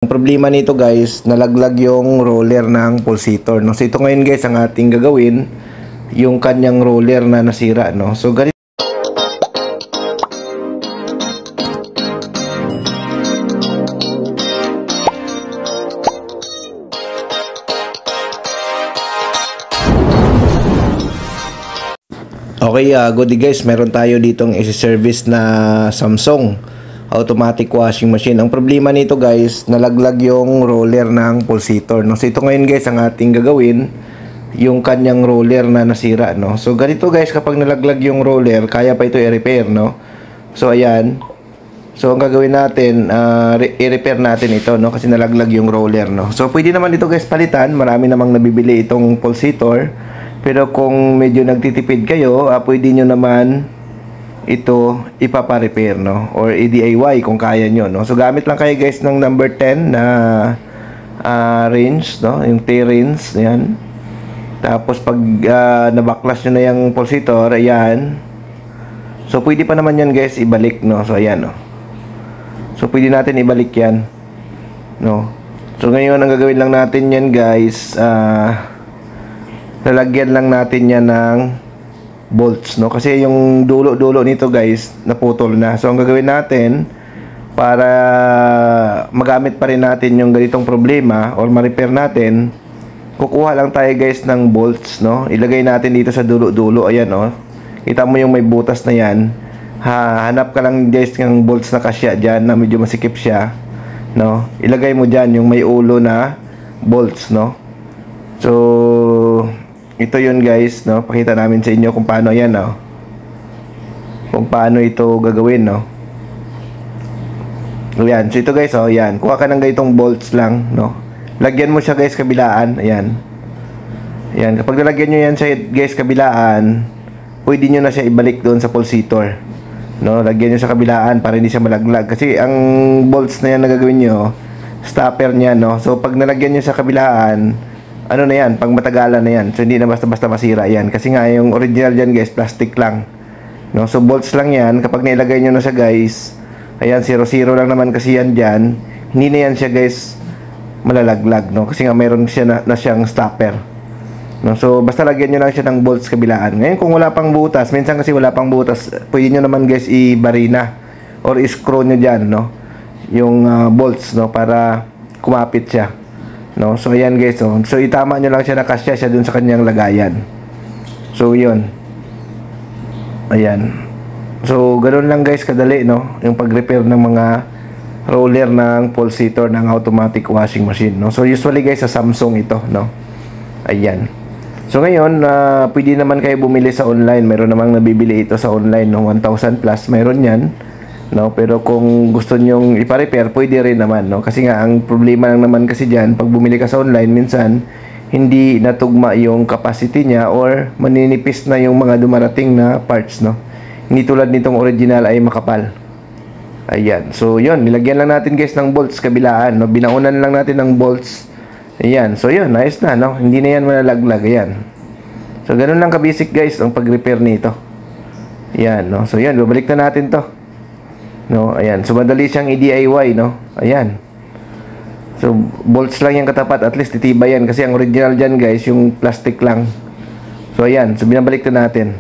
Ang problema nito guys, nalaglag yung roller ng pulsator, no? So ito ngayon guys ang ating gagawin, yung kanyang roller na nasira, no? So ganito. Okay, good guys, meron tayo ditong isi-service na Samsung automatic washing machine. Ang problema nito guys, nalaglag yung roller ng pulsator, no? So ito ngayon guys ang ating gagawin, yung kanyang roller na nasira, no? So ganito guys, kapag nalaglag yung roller, kaya pa ito i-repair, no? So ayan. So ang gagawin natin, i-repair natin ito, no? Kasi nalaglag yung roller, no? So pwede naman ito guys palitan, marami namang nabibili itong pulsator. Pero kung medyo nagtitipid kayo, pwede nyo naman ito ipapa-repair, no? Or i-DIY kung kaya nyo, no? So gamit lang kayo guys ng number 10 na range, no? Yung T-range, ayan. Tapos pag nabaklas nyo na yung pulsator, ayan. So pwede pa naman yan guys ibalik, no? So ayan, no? So pwede natin ibalik yan, no? So ngayon ang gagawin lang natin yan guys, lalagyan lang natin yan ng bolts, no? Kasi yung dulo-dulo nito guys naputol na. So ang gagawin natin para magamit pa rin natin yung ganitong problema or ma-repair natin, kukuha lang tayo guys ng bolts, no? Ilagay natin dito sa dulo-dulo, ayan, no? Kita mo yung may butas na yan. Hanap ka lang guys ng bolts na kasya dyan na medyo masikip siya, no? Ilagay mo dyan yung may ulo na bolts, no? So ito yun guys, no? Pakita namin sa inyo kung paano yan, no? Kung paano ito gagawin, no? Ayan. So ito guys, oh, ayan. Kuha ka ng ganitong bolts lang, no? Lagyan mo siya guys kabilaan, ayan. Ayan. Kapag nalagyan nyo yan sa guys kabilaan, pwede nyo na siya ibalik doon sa pulsator, no? Lagyan nyo sa kabilaan para hindi siya malaglag. Kasi ang bolts na yan na gagawin nyo, stopper niya, no? So pag nalagyan nyo sa kabilaan, ano na yan, pang matagalan na yan. So hindi na basta-basta masira yan. Kasi nga yung original dyan guys, plastic lang, no? So bolts lang yan. Kapag nailagay nyo na siya guys, ayan, 0-0 lang naman kasi yan dyan. Hindi na yan siya guys malalaglag, no? Kasi nga mayroon siya na siyang stopper, no? So basta lagyan nyo lang siya ng bolts kabilaan. Ngayon kung wala pang butas, minsan kasi wala pang butas, pwede nyo naman guys i-barina or i-screw nyo dyan, no? Yung bolts, no? Para kumapit siya, no? So ayan guys, no? So itama nyo lang siya na kasya siya dun sa kanyang lagayan. So yun, ayan. So ganoon lang guys kadali, no? Yung pag-repair ng mga roller ng pulsator ng automatic washing machine, no? So usually guys sa Samsung ito, no? Ayan. So ngayon, pwede naman kayo bumili sa online. Meron namang nabibili ito sa online, no? 1,000 plus meron yan, no? Pero kung gusto nyong ipa-repair, pwede rin naman, no? Kasi nga ang problema lang naman kasi diyan, pag bumili ka sa online, minsan hindi natugma yung capacity niya or maninipis na yung mga dumarating na parts, no? Hindi tulad nitong original ay makapal. Ayan. So yun, nilagyan lang natin guys ng bolts kabilaan, no? Binaunan lang natin ng bolts. Ayan. So yun, nice na, no? Hindi na yan malalaglag. Ayan. So ganun lang ka-basic guys ang pag-repair nito. Ayan, no? So yun, babalik na natin to, no? Ayan. So madali siyang i-DIY, no? Ayan. So bolts lang yung katapat, at least titibay yan kasi ang original dyan guys yung plastic lang. So ayan. So binabalik na natin,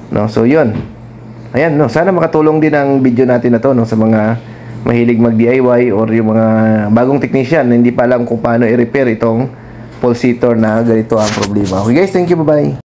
no? So yun. Ayan, no? Sana makatulong din ang video natin na to, no? Sa mga mahilig mag-DIY or yung mga bagong technician na hindi pa alam kung paano i-repair itong pulsator na ganito ang problema. Okay guys, thank you, bye-bye.